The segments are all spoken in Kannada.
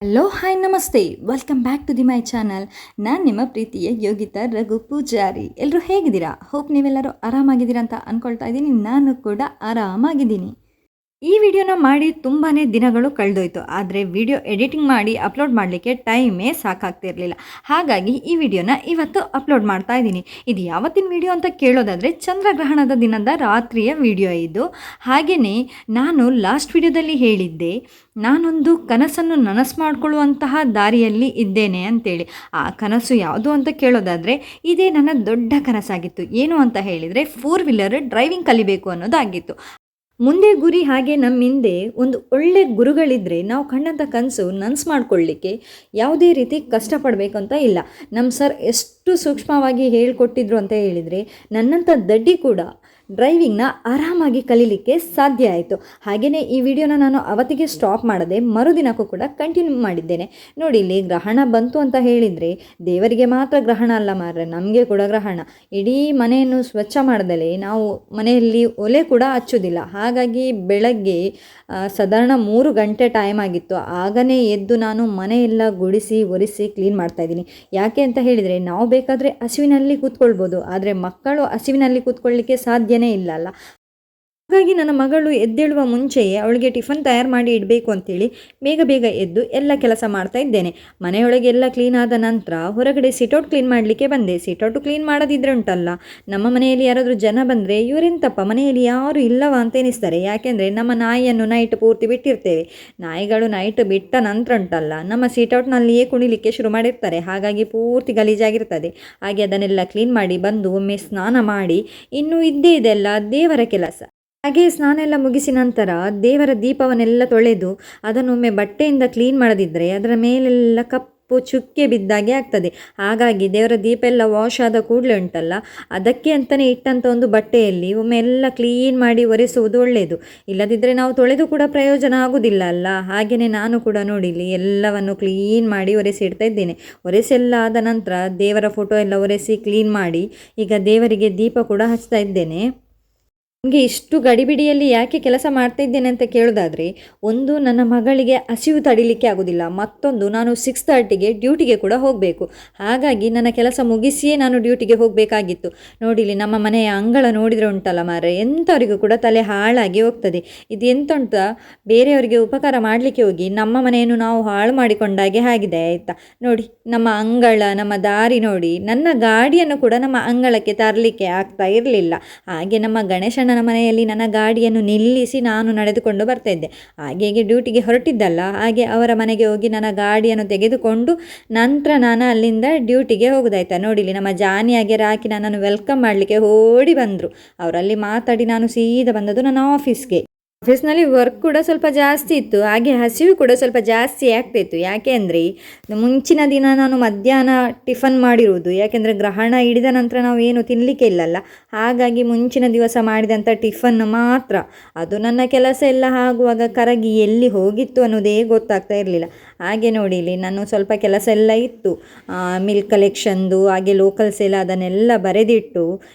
ಹಲೋ ಹಾಯ್ ನಮಸ್ತೆ welcome back to my channel. ನಾನು ನಿಮ್ಮ ಪ್ರೀತಿಯ ಯೋಗಿತಾ ರಘು ಪೂಜಾರಿ. ಎಲ್ಲರೂ ಹೇಗಿದ್ದೀರಾ? ಹೋಪ್ ನೀವೆಲ್ಲರೂ ಆರಾಮಾಗಿದ್ದೀರಾ ಅಂತ ಅಂದ್ಕೊಳ್ತಾ ಇದ್ದೀನಿ. ನಾನು ಕೂಡ ಆರಾಮಾಗಿದ್ದೀನಿ. ಈ ವಿಡಿಯೋನ ಮಾಡಿ ತುಂಬಾ ದಿನಗಳು ಕಳೆದೋಯ್ತು, ಆದರೆ ವಿಡಿಯೋ ಎಡಿಟಿಂಗ್ ಮಾಡಿ ಅಪ್ಲೋಡ್ ಮಾಡಲಿಕ್ಕೆ ಟೈಮೇ ಸಾಕಾಗ್ತಿರಲಿಲ್ಲ. ಹಾಗಾಗಿ ಈ ವಿಡಿಯೋನ ಇವತ್ತು ಅಪ್ಲೋಡ್ ಮಾಡ್ತಾ ಇದ್ದೀನಿ. ಇದು ಯಾವತ್ತಿನ ವಿಡಿಯೋ ಅಂತ ಕೇಳೋದಾದರೆ ಚಂದ್ರಗ್ರಹಣದ ದಿನದ ರಾತ್ರಿಯ ವಿಡಿಯೋ ಇದು. ಹಾಗೆಯೇ ನಾನು ಲಾಸ್ಟ್ ವಿಡಿಯೋದಲ್ಲಿ ಹೇಳಿದ್ದೆ, ನಾನೊಂದು ಕನಸನ್ನು ನನಸು ಮಾಡಿಕೊಳ್ಳುವಂತಹ ದಾರಿಯಲ್ಲಿ ಇದ್ದೇನೆ ಅಂತೇಳಿ. ಆ ಕನಸು ಯಾವುದು ಅಂತ ಕೇಳೋದಾದರೆ ಇದೇ ನನ್ನ ದೊಡ್ಡ ಕನಸಾಗಿತ್ತು. ಏನು ಅಂತ ಹೇಳಿದರೆ 4 ವೀಲರ್ ಡ್ರೈವಿಂಗ್ ಕಲಿಬೇಕು ಅನ್ನೋದಾಗಿತ್ತು. ಮುಂದೆ ಗುರಿ, ಹಾಗೆ ನಮ್ಮ ಹಿಂದೆ ಒಂದು ಒಳ್ಳೆ ಗುರುಗಳಿದ್ದರೆ ನಾವು ಕಂಡಂಥ ಕನಸು ನನಸು ಮಾಡಿಕೊಳ್ಳಿಕ್ಕೆ ಯಾವುದೇ ರೀತಿ ಕಷ್ಟಪಡಬೇಕು ಅಂತ ಇಲ್ಲ. ನಮ್ಮ ಸರ್ ಎಷ್ಟು ಸೂಕ್ಷ್ಮವಾಗಿ ಹೇಳಿಕೊಟ್ಟಿದ್ರು ಅಂತ ಹೇಳಿದರೆ ನನ್ನಂಥ ದಡ್ಡಿ ಕೂಡ ಡ್ರೈವಿಂಗ್ನ ಆರಾಮಾಗಿ ಕಲೀಲಿಕ್ಕೆ ಸಾಧ್ಯ ಆಯಿತು. ಹಾಗೆಯೇ ಈ ವಿಡಿಯೋನ ನಾನು ಅವತ್ತಿಗೆ ಸ್ಟಾಪ್ ಮಾಡದೆ ಮರುದಿನಕ್ಕೂ ಕೂಡ ಕಂಟಿನ್ಯೂ ಮಾಡಿದ್ದೇನೆ. ನೋಡಿ, ಇಲ್ಲಿ ಗ್ರಹಣ ಬಂತು ಅಂತ ಹೇಳಿದರೆ ದೇವರಿಗೆ ಮಾತ್ರ ಗ್ರಹಣ ಅಲ್ಲ ಮಾರ್ರೆ, ನಮಗೆ ಕೂಡ ಗ್ರಹಣ. ಇಡೀ ಮನೆಯನ್ನು ಸ್ವಚ್ಛ ಮಾಡದಲೇ ನಾವು ಮನೆಯಲ್ಲಿ ಒಲೆ ಕೂಡ ಹಚ್ಚೋದಿಲ್ಲ. ಹಾಗಾಗಿ ಬೆಳಗ್ಗೆ ಸಾಧಾರಣ 3 ಗಂಟೆ ಟೈಮ್ ಆಗಿತ್ತು. ಆಗನೇ ಎದ್ದು ನಾನು ಮನೆಯೆಲ್ಲ ಗುಡಿಸಿ ಒರೆಸಿ ಕ್ಲೀನ್ ಮಾಡ್ತಾಯಿದ್ದೀನಿ. ಯಾಕೆ ಅಂತ ಹೇಳಿದರೆ ನಾವು ಬೇಕಾದರೆ ಹಸಿವಿನಲ್ಲಿ ಕೂತ್ಕೊಳ್ಬೋದು, ಆದರೆ ಮಕ್ಕಳು ಹಸಿವಿನಲ್ಲಿ ಕೂತ್ಕೊಳ್ಳಿಕ್ಕೆ ಸಾಧ್ಯನೇ ಇಲ್ಲ ಅಲ್ಲ. ಹಾಗಾಗಿ ನನ್ನ ಮಗಳು ಎದ್ದೇಳುವ ಮುಂಚೆಯೇ ಅವಳಿಗೆ ಟಿಫನ್ ತಯಾರು ಮಾಡಿ ಇಡಬೇಕು ಅಂತೇಳಿ ಬೇಗ ಬೇಗ ಎದ್ದು ಎಲ್ಲ ಕೆಲಸ ಮಾಡ್ತಾ ಇದ್ದೇನೆ. ಮನೆಯೊಳಗೆ ಎಲ್ಲ ಕ್ಲೀನ್ ಆದ ನಂತರ ಹೊರಗಡೆ ಸಿಟೌಟ್ ಕ್ಲೀನ್ ಮಾಡಲಿಕ್ಕೆ ಬಂದೆ. ಸಿಟೌಟು ಕ್ಲೀನ್ ಮಾಡೋದಿದ್ರೆ ಉಂಟಲ್ಲ, ನಮ್ಮ ಮನೆಯಲ್ಲಿ ಯಾರಾದರೂ ಜನ ಬಂದರೆ ಇವರೆಂತಪ್ಪ ಮನೆಯಲ್ಲಿ ಯಾರು ಇಲ್ಲವ ಅಂತ ಎನಿಸ್ತಾರೆ. ಯಾಕೆಂದರೆ ನಮ್ಮ ನಾಯಿಯನ್ನು ನೈಟ್ ಪೂರ್ತಿ ಬಿಟ್ಟಿರ್ತೇವೆ. ನಾಯಿಗಳು ನೈಟ್ ಬಿಟ್ಟ ನಂತರ ಉಂಟಲ್ಲ ನಮ್ಮ ಸಿಟೌಟ್ನಲ್ಲಿಯೇ ಕುಣಿಲಿಕ್ಕೆ ಶುರು ಮಾಡಿರ್ತಾರೆ. ಹಾಗಾಗಿ ಪೂರ್ತಿ ಗಲೀಜಾಗಿರ್ತದೆ. ಹಾಗೆ ಅದನ್ನೆಲ್ಲ ಕ್ಲೀನ್ ಮಾಡಿ ಬಂದು ಒಮ್ಮೆ ಸ್ನಾನ ಮಾಡಿ ಇನ್ನೂ ಇದ್ದೇ ಇದೆಲ್ಲ ದೇವರ ಕೆಲಸ. ಹಾಗೆ ಸ್ನಾನ ಎಲ್ಲ ಮುಗಿಸಿ ನಂತರ ದೇವರ ದೀಪವನ್ನೆಲ್ಲ ತೊಳೆದು ಅದನ್ನೊಮ್ಮೆ ಬಟ್ಟೆಯಿಂದ ಕ್ಲೀನ್ ಮಾಡದಿದ್ದರೆ ಅದರ ಮೇಲೆಲ್ಲ ಕಪ್ಪು ಚುಕ್ಕೆ ಬಿದ್ದಾಗೆ ಆಗ್ತದೆ. ಹಾಗಾಗಿ ದೇವರ ದೀಪ ಎಲ್ಲ ವಾಶ್ ಆದ ಕೂಡಲೇ ಉಂಟಲ್ಲ, ಅದಕ್ಕೆ ಅಂತಲೇ ಇಟ್ಟಂಥ ಒಂದು ಬಟ್ಟೆಯಲ್ಲಿ ಒಮ್ಮೆ ಎಲ್ಲ ಕ್ಲೀನ್ ಮಾಡಿ ಒರೆಸುವುದು ಒಳ್ಳೆಯದು. ಇಲ್ಲದಿದ್ದರೆ ನಾವು ತೊಳೆದು ಕೂಡ ಪ್ರಯೋಜನ ಆಗೋದಿಲ್ಲ ಅಲ್ಲ. ಹಾಗೆಯೇ ನಾನು ಕೂಡ ನೋಡಿಲಿ ಎಲ್ಲವನ್ನು ಕ್ಲೀನ್ ಮಾಡಿ ಒರೆಸಿ ಇಡ್ತಾ ಇದ್ದೇನೆ. ಒರೆಸೆಲ್ಲ ಆದ ನಂತರ ದೇವರ ಫೋಟೋ ಎಲ್ಲ ಒರೆಸಿ ಕ್ಲೀನ್ ಮಾಡಿ ಈಗ ದೇವರಿಗೆ ದೀಪ ಕೂಡ ಹಚ್ತಾ ಇದ್ದೇನೆ. ನನಗೆ ಇಷ್ಟು ಗಡಿಬಿಡಿಯಲ್ಲಿ ಯಾಕೆ ಕೆಲಸ ಮಾಡ್ತಾ ಇದ್ದೇನೆ ಅಂತ ಕೇಳೋದಾದರೆ, ಒಂದು ನನ್ನ ಮಗಳಿಗೆ ಹಸಿವು ತಡಿಲಿಕ್ಕೆ ಆಗೋದಿಲ್ಲ, ಮತ್ತೊಂದು ನಾನು 6:30ಗೆ ಡ್ಯೂಟಿಗೆ ಕೂಡ ಹೋಗಬೇಕು. ಹಾಗಾಗಿ ನನ್ನ ಕೆಲಸ ಮುಗಿಸಿಯೇ ನಾನು ಡ್ಯೂಟಿಗೆ ಹೋಗಬೇಕಾಗಿತ್ತು. ನೋಡಿಲಿ ನಮ್ಮ ಮನೆಯ ಅಂಗಳ ನೋಡಿದರೆ ಉಂಟಲ್ಲ ಮಾರ್ರೆ, ಎಂಥವರಿಗೂ ಕೂಡ ತಲೆ ಹಾಳಾಗಿ ಹೋಗ್ತದೆ. ಇದು ಎಂತ ಉಂಟ, ಬೇರೆಯವರಿಗೆ ಉಪಕಾರ ಮಾಡಲಿಕ್ಕೆ ಹೋಗಿ ನಮ್ಮ ಮನೆಯನ್ನು ನಾವು ಹಾಳು ಮಾಡಿಕೊಂಡಾಗೆ ಆಗಿದೆ ಆಯಿತಾ. ನೋಡಿ ನಮ್ಮ ಅಂಗಳ, ನಮ್ಮ ದಾರಿ ನೋಡಿ, ನನ್ನ ಗಾಡಿಯನ್ನು ಕೂಡ ನಮ್ಮ ಅಂಗಳಕ್ಕೆ ತರಲಿಕ್ಕೆ ಆಗ್ತಾ ಇರಲಿಲ್ಲ. ಹಾಗೆ ನಮ್ಮ ಗಣೇಶನ ಮನೆಯಲ್ಲಿ ನನ್ನ ಗಾಡಿಯನ್ನು ನಿಲ್ಲಿಸಿ ನಾನು ನಡೆದುಕೊಂಡು ಬರ್ತಾ ಇದ್ದೆ. ಹಾಗೆ ಡ್ಯೂಟಿಗೆ ಹೊರಟಿದ್ದಲ್ಲ, ಹಾಗೆ ಅವರ ಮನೆಗೆ ಹೋಗಿ ನನ್ನ ಗಾಡಿಯನ್ನು ತೆಗೆದುಕೊಂಡು ನಂತರ ನಾನು ಅಲ್ಲಿಂದ ಡ್ಯೂಟಿಗೆ ಹೋಗೋದಾಯ್ತಾ. ನೋಡಿಲಿ ನಮ್ಮ ಜಾನಿಯಾಗೆ ರಾಕಿ ನನ್ನನ್ನು ವೆಲ್ಕಮ್ ಮಾಡಲಿಕ್ಕೆ ಓಡಿ ಬಂದರು. ಅವರಲ್ಲಿ ಮಾತಾಡಿ ನಾನು ಸೀದಾ ಬಂದದ್ದು ನನ್ನ ಆಫೀಸ್ನಲ್ಲಿ ವರ್ಕ್ ಕೂಡ ಸ್ವಲ್ಪ ಜಾಸ್ತಿ ಇತ್ತು. ಹಾಗೆ ಹಸಿವು ಕೂಡ ಸ್ವಲ್ಪ ಜಾಸ್ತಿ ಆಗ್ತಾಯಿತ್ತು. ಯಾಕೆ ಅಂದರೆ ಮುಂಚಿನ ದಿನ ನಾನು ಮಧ್ಯಾಹ್ನ ಟಿಫನ್ ಮಾಡಿರುವುದು, ಯಾಕೆಂದರೆ ಗ್ರಹಣ ಹಿಡಿದ ನಂತರ ನಾವು ಏನು ತಿನ್ನಲಿಕ್ಕೆ ಇಲ್ಲಲ್ಲ. ಹಾಗಾಗಿ ಮುಂಚಿನ ದಿವಸ ಮಾಡಿದಂಥ ಟಿಫನ್ ಮಾತ್ರ, ಅದು ನನ್ನ ಕೆಲಸ ಎಲ್ಲ ಆಗುವಾಗ ಕರಗಿ ಎಲ್ಲಿ ಹೋಗಿತ್ತು ಅನ್ನೋದೇ ಗೊತ್ತಾಗ್ತಾ ಇರಲಿಲ್ಲ. ಹಾಗೆ ನೋಡಿಲಿ ನಾನು ಸ್ವಲ್ಪ ಕೆಲಸ ಎಲ್ಲ ಇತ್ತು, ಮಿಲ್ಕ್ ಕಲೆಕ್ಷನ್ದು, ಹಾಗೆ ಲೋಕಲ್ಸ್ ಎಲ್ಲ ಅದನ್ನೆಲ್ಲ ಬರೆದಿಟ್ಟು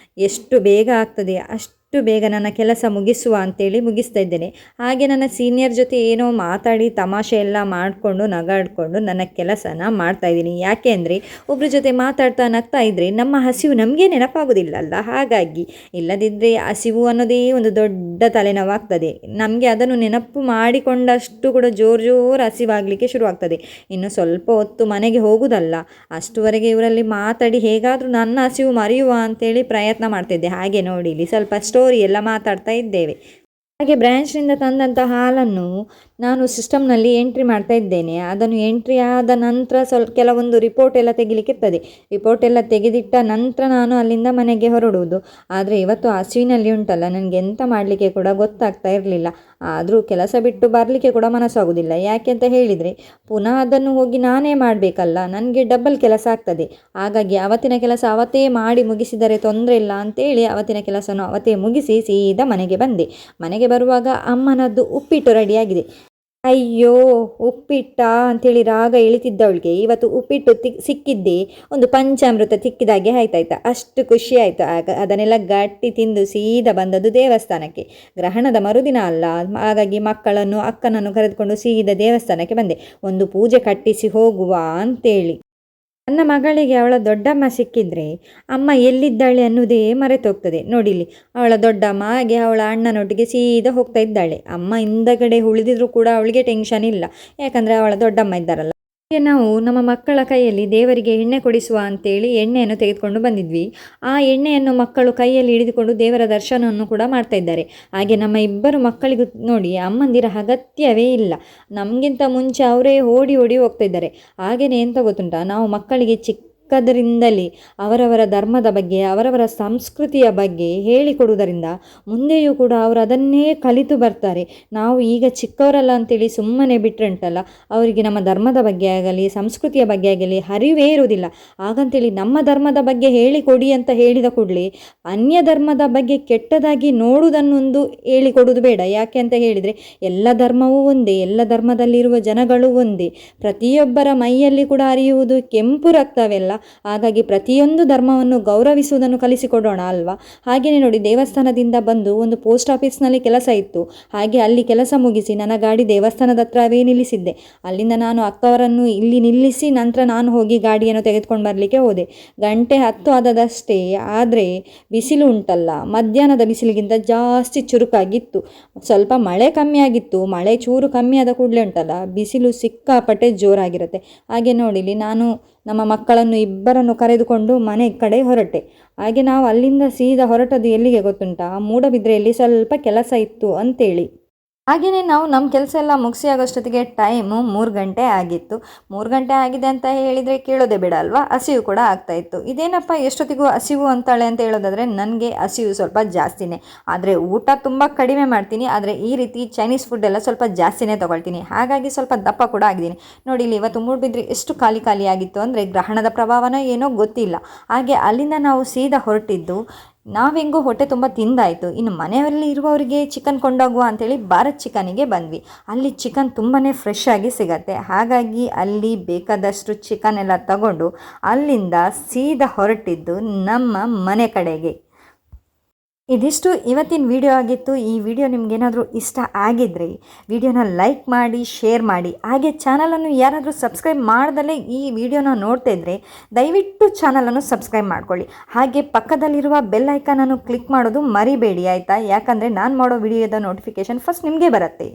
ಎಷ್ಟು ಬೇಗ ಆಗ್ತದೆ ಅಷ್ಟು ಬೇಗ ನನ್ನ ಕೆಲಸ ಮುಗಿಸುವ ಅಂತೇಳಿ ಮುಗಿಸ್ತಾ ಇದ್ದೇನೆ. ಹಾಗೆ ನನ್ನ ಸೀನಿಯರ್ ಜೊತೆ ಏನೋ ಮಾತಾಡಿ ತಮಾಷೆ ಎಲ್ಲ ಮಾಡಿಕೊಂಡು ನಗಾಡಿಕೊಂಡು ನನ್ನ ಕೆಲಸನ ಮಾಡ್ತಾಯಿದ್ದೀನಿ. ಯಾಕೆ ಅಂದರೆ ಒಬ್ಬರ ಜೊತೆ ಮಾತಾಡ್ತಾ ನಗ್ತಾ ಇದ್ದರೆ ನಮ್ಮ ಹಸಿವು ನಮಗೆ ನೆನಪಾಗೋದಿಲ್ಲಲ್ಲ. ಹಾಗಾಗಿ ಇಲ್ಲದಿದ್ದರೆ ಹಸಿವು ಅನ್ನೋದೇ ಒಂದು ದೊಡ್ಡ ತಲೆನೋವಾಗ್ತದೆ ನಮಗೆ. ಅದನ್ನು ನೆನಪು ಮಾಡಿಕೊಂಡಷ್ಟು ಕೂಡ ಜೋರು ಹಸಿವಾಗಲಿಕ್ಕೆ ಶುರುವಾಗ್ತದೆ. ಇನ್ನು ಸ್ವಲ್ಪ ಹೊತ್ತು ಮನೆಗೆ ಹೋಗೋದಲ್ಲ, ಅಷ್ಟುವರೆಗೆ ಇವರಲ್ಲಿ ಮಾತಾಡಿ ಹೇಗಾದರೂ ನನ್ನ ಹಸಿವು ಮರೆಯುವ ಅಂತೇಳಿ ಪ್ರಯತ್ನ ಮಾಡ್ತಿದ್ದೆ. ಹಾಗೆ ನೋಡಿ ಇಲ್ಲಿ ಸ್ವಲ್ಪ ಸ್ಟೋರಿ ಎಲ್ಲ ಮಾತಾಡ್ತಾ ಇದ್ದೇವೆ. ಹಾಗೆ ಬ್ರ್ಯಾಂಚ್ನಿಂದ ತಂದಂಥ ಹಾಲನ್ನು ನಾನು ಸಿಸ್ಟಮ್ನಲ್ಲಿ ಎಂಟ್ರಿ ಮಾಡ್ತಾ ಇದ್ದೇನೆ. ಅದನ್ನು ಎಂಟ್ರಿ ಆದ ನಂತರ ಕೆಲವೊಂದು ರಿಪೋರ್ಟ್ ಎಲ್ಲ ತೆಗಿಲಿಕ್ಕಿರ್ತದೆ. ರಿಪೋರ್ಟ್ ಎಲ್ಲ ತೆಗೆದಿಟ್ಟ ನಂತರ ನಾನು ಅಲ್ಲಿಂದ ಮನೆಗೆ ಹೊರಡುವುದು. ಆದರೆ ಇವತ್ತು ಹಸಿವಿನಲ್ಲಿ ಉಂಟಲ್ಲ, ನನಗೆ ಎಂತ ಮಾಡಲಿಕ್ಕೆ ಕೂಡ ಗೊತ್ತಾಗ್ತಾ ಇರಲಿಲ್ಲ. ಆದರೂ ಕೆಲಸ ಬಿಟ್ಟು ಬರಲಿಕ್ಕೆ ಕೂಡ ಮನಸ್ಸಾಗೋದಿಲ್ಲ. ಯಾಕೆ ಅಂತ ಹೇಳಿದರೆ ಪುನಃ ಅದನ್ನು ಹೋಗಿ ನಾನೇ ಮಾಡಬೇಕಲ್ಲ, ನನಗೆ ಡಬಲ್ ಕೆಲಸ ಆಗ್ತದೆ. ಹಾಗಾಗಿ ಅವತ್ತಿನ ಕೆಲಸ ಅವತ್ತೇ ಮಾಡಿ ಮುಗಿಸಿದರೆ ತೊಂದರೆ ಇಲ್ಲ ಅಂತೇಳಿ ಅವತ್ತಿನ ಕೆಲಸನೂ ಅವತ್ತೇ ಮುಗಿಸಿ ಸೀದಾ ಮನೆಗೆ ಬಂದೆ. ಮನೆಗೆ ಬರುವಾಗ ಅಮ್ಮನದ್ದು ಉಪ್ಪಿಟ್ಟು ರೆಡಿಯಾಗಿದೆ. ಅಯ್ಯೋ ಉಪ್ಪಿಟ್ಟ ಅಂತೇಳಿ ರಾಗ ಇಳಿತಿದ್ದವಳಿಗೆ ಇವತ್ತು ಉಪ್ಪಿಟ್ಟು ಸಿಕ್ಕಿದ್ದೇ ಒಂದು ಪಂಚಾಮೃತ ತಿಕ್ಕಿದಾಗೆ ಆಯ್ತಾಯ್ತಾ, ಅಷ್ಟು ಖುಷಿ ಆಯಿತು. ಆಗ ಅದನ್ನೆಲ್ಲ ಗಟ್ಟಿ ತಿಂದು ಸೀದಾ ಬಂದದ್ದು ದೇವಸ್ಥಾನಕ್ಕೆ. ಗ್ರಹಣದ ಮರುದಿನ ಅಲ್ಲ, ಹಾಗಾಗಿ ಮಕ್ಕಳನ್ನು ಅಕ್ಕನನ್ನು ಕರೆದುಕೊಂಡು ಸೀದಾ ದೇವಸ್ಥಾನಕ್ಕೆ ಬಂದೆ, ಒಂದು ಪೂಜೆ ಕಟ್ಟಿಸಿ ಹೋಗುವ ಅಂತೇಳಿ. ನನ್ನ ಮಗಳಿಗೆ ಅವಳ ದೊಡ್ಡಮ್ಮ ಸಿಕ್ಕಿದ್ರೆ ಅಮ್ಮ ಎಲ್ಲಿದ್ದಾಳೆ ಅನ್ನೋದೇ ಮರೆತೋಗ್ತದೆ. ನೋಡಿಲಿ, ಅವಳ ದೊಡ್ಡಮ್ಮ ಹಾಗೆ ಅವಳ ಅಣ್ಣನೊಟ್ಟಿಗೆ ಸೀದಾ ಹೋಗ್ತಾ ಇದ್ದಾಳೆ. ಅಮ್ಮ ಹಿಂದಗಡೆ ಉಳಿದಿದ್ರು ಕೂಡ ಅವಳಿಗೆ ಟೆನ್ಷನ್ ಇಲ್ಲ, ಯಾಕಂದರೆ ಅವಳ ದೊಡ್ಡಮ್ಮ ಇದ್ದಾರಲ್ಲ. ಹಾಗೆ ನಾವು ನಮ್ಮ ಮಕ್ಕಳ ಕೈಯಲ್ಲಿ ದೇವರಿಗೆ ಎಣ್ಣೆ ಕೊಡಿಸುವ ಅಂತೇಳಿ ಎಣ್ಣೆಯನ್ನು ತೆಗೆದುಕೊಂಡು ಬಂದಿದ್ವಿ. ಆ ಎಣ್ಣೆಯನ್ನು ಮಕ್ಕಳು ಕೈಯಲ್ಲಿ ಹಿಡಿದುಕೊಂಡು ದೇವರ ದರ್ಶನವನ್ನು ಕೂಡ ಮಾಡ್ತಾ ಇದ್ದಾರೆ. ಹಾಗೆ ನಮ್ಮ ಇಬ್ಬರು ಮಕ್ಕಳಿಗೂ ನೋಡಿ ಅಮ್ಮಂದಿರ ಅಗತ್ಯವೇ ಇಲ್ಲ, ನಮಗಿಂತ ಮುಂಚೆ ಅವರೇ ಓಡಿ ಓಡಿ ಹೋಗ್ತಾ ಇದ್ದಾರೆ. ಹಾಗೆಯೇ ಎಂತ ಗೊತ್ತುಂಟ, ನಾವು ಮಕ್ಕಳಿಗೆ ಚಿಕ್ಕದರಿಂದಲೇ ಅವರವರ ಧರ್ಮದ ಬಗ್ಗೆ ಅವರವರ ಸಂಸ್ಕೃತಿಯ ಬಗ್ಗೆ ಹೇಳಿಕೊಡುವುದರಿಂದ ಮುಂದೆಯೂ ಕೂಡ ಅವರು ಅದನ್ನೇ ಕಲಿತು ಬರ್ತಾರೆ. ನಾವು ಈಗ ಚಿಕ್ಕವರಲ್ಲ ಅಂತೇಳಿ ಸುಮ್ಮನೆ ಬಿಟ್ಟರೆ ಉಂಟಲ್ಲ, ಅವರಿಗೆ ನಮ್ಮ ಧರ್ಮದ ಬಗ್ಗೆ ಆಗಲಿ ಸಂಸ್ಕೃತಿಯ ಬಗ್ಗೆ ಆಗಲಿ ಅರಿವೇ ಇರುವುದಿಲ್ಲ. ಹಾಗಂತೇಳಿ ನಮ್ಮ ಧರ್ಮದ ಬಗ್ಗೆ ಹೇಳಿಕೊಡಿ ಅಂತ ಹೇಳಿದ ಕೂಡಲೇ ಅನ್ಯ ಧರ್ಮದ ಬಗ್ಗೆ ಕೆಟ್ಟದಾಗಿ ನೋಡುವುದನ್ನೊಂದು ಹೇಳಿಕೊಡುವುದು ಬೇಡ. ಯಾಕೆ ಅಂತ ಹೇಳಿದರೆ ಎಲ್ಲ ಧರ್ಮವೂ ಒಂದೇ, ಎಲ್ಲ ಧರ್ಮದಲ್ಲಿರುವ ಜನಗಳು ಒಂದೇ, ಪ್ರತಿಯೊಬ್ಬರ ಮೈಯಲ್ಲಿ ಕೂಡ ಹರಿಯುವುದು ಕೆಂಪು ರಕ್ತವೆಲ್ಲ. ಹಾಗಾಗಿ ಪ್ರತಿಯೊಂದು ಧರ್ಮವನ್ನು ಗೌರವಿಸುವುದನ್ನು ಕಲಿಸಿಕೊಡೋಣ ಅಲ್ವಾ. ಹಾಗೆಯೇ ನೋಡಿ, ದೇವಸ್ಥಾನದಿಂದ ಬಂದು ಒಂದು ಪೋಸ್ಟ್ ಆಫೀಸ್ನಲ್ಲಿ ಕೆಲಸ ಇತ್ತು. ಹಾಗೆ ಅಲ್ಲಿ ಕೆಲಸ ಮುಗಿಸಿ ನನ್ನ ಗಾಡಿ ದೇವಸ್ಥಾನದ ಹತ್ರವೇ ನಿಲ್ಲಿಸಿದ್ದೆ. ಅಲ್ಲಿಂದ ನಾನು ಅಕ್ಕವರನ್ನು ಇಲ್ಲಿ ನಿಲ್ಲಿಸಿ ನಂತರ ನಾನು ಹೋಗಿ ಗಾಡಿಯನ್ನು ತೆಗೆದುಕೊಂಡು ಬರಲಿಕ್ಕೆ ಹೋದೆ. 1:10 ಆದದಷ್ಟೇ. ಆದರೆ ಬಿಸಿಲು ಉಂಟಲ್ಲ, ಮಧ್ಯಾಹ್ನದ ಬಿಸಿಲಿಗಿಂತ ಜಾಸ್ತಿ ಚುರುಕಾಗಿತ್ತು. ಸ್ವಲ್ಪ ಮಳೆ ಕಮ್ಮಿ ಆಗಿತ್ತು, ಮಳೆ ಚೂರು ಕಮ್ಮಿ ಆದ ಕೂಡಲೇ ಉಂಟಲ್ಲ ಬಿಸಿಲು ಸಿಕ್ಕಾಪಟ್ಟೆ ಜೋರಾಗಿರುತ್ತೆ. ಹಾಗೆ ನೋಡಿಲಿ, ನಾನು ನಮ್ಮ ಮಕ್ಕಳನ್ನು ಇಬ್ಬರನ್ನು ಕರೆದುಕೊಂಡು ಮನೆ ಕಡೆ ಹೊರಟೆ. ಹಾಗೆ ನಾವು ಅಲ್ಲಿಂದ ಸೀದಾ ಹೊರಟದ್ದು ಎಲ್ಲಿಗೆ ಗೊತ್ತುಂಟಾ, ಮೂಡಬಿದ್ರೆಯಲ್ಲಿ ಸ್ವಲ್ಪ ಕೆಲಸ ಇತ್ತು ಅಂತೇಳಿ. ಹಾಗೆಯೇ ನಾವು ನಮ್ಮ ಕೆಲಸ ಎಲ್ಲ ಮುಗಿಸಿ ಆಗೋಷ್ಟೊತ್ತಿಗೆ ಟೈಮು 3 ಗಂಟೆ ಆಗಿತ್ತು. 3 ಗಂಟೆ ಆಗಿದೆ ಅಂತ ಹೇಳಿದರೆ ಕೇಳೋದೇ ಬೇಡ ಅಲ್ವಾ, ಹಸಿವು ಕೂಡ ಆಗ್ತಾಯಿತ್ತು. ಇದೇನಪ್ಪ ಎಷ್ಟೊತ್ತಿಗೂ ಹಸಿವು ಅಂತಾಳೆ ಅಂತ ಹೇಳೋದಾದರೆ, ನನಗೆ ಹಸಿವು ಸ್ವಲ್ಪ ಜಾಸ್ತಿನೇ, ಆದರೆ ಊಟ ತುಂಬ ಕಡಿಮೆ ಮಾಡ್ತೀನಿ. ಆದರೆ ಈ ರೀತಿ ಚೈನೀಸ್ ಫುಡ್ ಎಲ್ಲ ಸ್ವಲ್ಪ ಜಾಸ್ತಿನೇ ತೊಗೊಳ್ತೀನಿ, ಹಾಗಾಗಿ ಸ್ವಲ್ಪ ದಪ್ಪ ಕೂಡ ಆಗಿದ್ದೀನಿ. ನೋಡಿ ಇಲ್ಲಿ ಇವತ್ತು ಮೂಡುಬಿದ್ರೆ ಎಷ್ಟು ಖಾಲಿ ಖಾಲಿ ಆಗಿತ್ತು ಅಂದರೆ ಗ್ರಹಣದ ಪ್ರಭಾವನೋ ಏನೋ ಗೊತ್ತಿಲ್ಲ. ಹಾಗೆ ಅಲ್ಲಿಂದ ನಾವು ಸೀದಾ ಹೊರಟಿದ್ದು, ನಾವೆಂಗೂ ಹೊಟ್ಟೆ ತುಂಬ ತಿಂದಾಯಿತು. ಇನ್ನು ಮನೆಯಲ್ಲಿ ಇರುವವರಿಗೆ ಚಿಕನ್ ಕೊಂಡೋಗುವ ಅಂಥೇಳಿ ಭಾರತ್ ಚಿಕನಿಗೆ ಬಂದ್ವಿ. ಅಲ್ಲಿ ಚಿಕನ್ ತುಂಬಾ ಫ್ರೆಶ್ ಆಗಿ ಸಿಗತ್ತೆ. ಹಾಗಾಗಿ ಅಲ್ಲಿ ಬೇಕಾದಷ್ಟು ಚಿಕನ್ ಎಲ್ಲ ತಗೊಂಡು ಅಲ್ಲಿಂದ ಸೀದಾ ಹೊರಟಿದ್ದು ನಮ್ಮ ಮನೆ ಕಡೆಗೆ. ಇದಿಷ್ಟು ಇವತ್ತಿನ ವಿಡಿಯೋ ಆಗಿತ್ತು. ಈ ವಿಡಿಯೋ ನಿಮಗೇನಾದರೂ ಇಷ್ಟ ಆಗಿದ್ದರೆ ವಿಡಿಯೋನ ಲೈಕ್ ಮಾಡಿ, ಶೇರ್ ಮಾಡಿ. ಹಾಗೆ ಚಾನಲನ್ನು ಯಾರಾದರೂ ಸಬ್ಸ್ಕ್ರೈಬ್ ಮಾಡ್ದಲೇ ಈ ವಿಡಿಯೋನ ನೋಡ್ತಾ ಇದ್ದರೆ ದಯವಿಟ್ಟು ಚಾನಲನ್ನು ಸಬ್ಸ್ಕ್ರೈಬ್ ಮಾಡ್ಕೊಳ್ಳಿ. ಹಾಗೆ ಪಕ್ಕದಲ್ಲಿರುವ ಬೆಲ್ ಐಕಾನನ್ನು ಕ್ಲಿಕ್ ಮಾಡೋದು ಮರಿಬೇಡಿ ಆಯಿತಾ, ಯಾಕಂದರೆ ನಾನು ಮಾಡೋ ವಿಡಿಯೋದ ನೋಟಿಫಿಕೇಷನ್ ಫಸ್ಟ್ ನಿಮಗೆ ಬರುತ್ತೆ.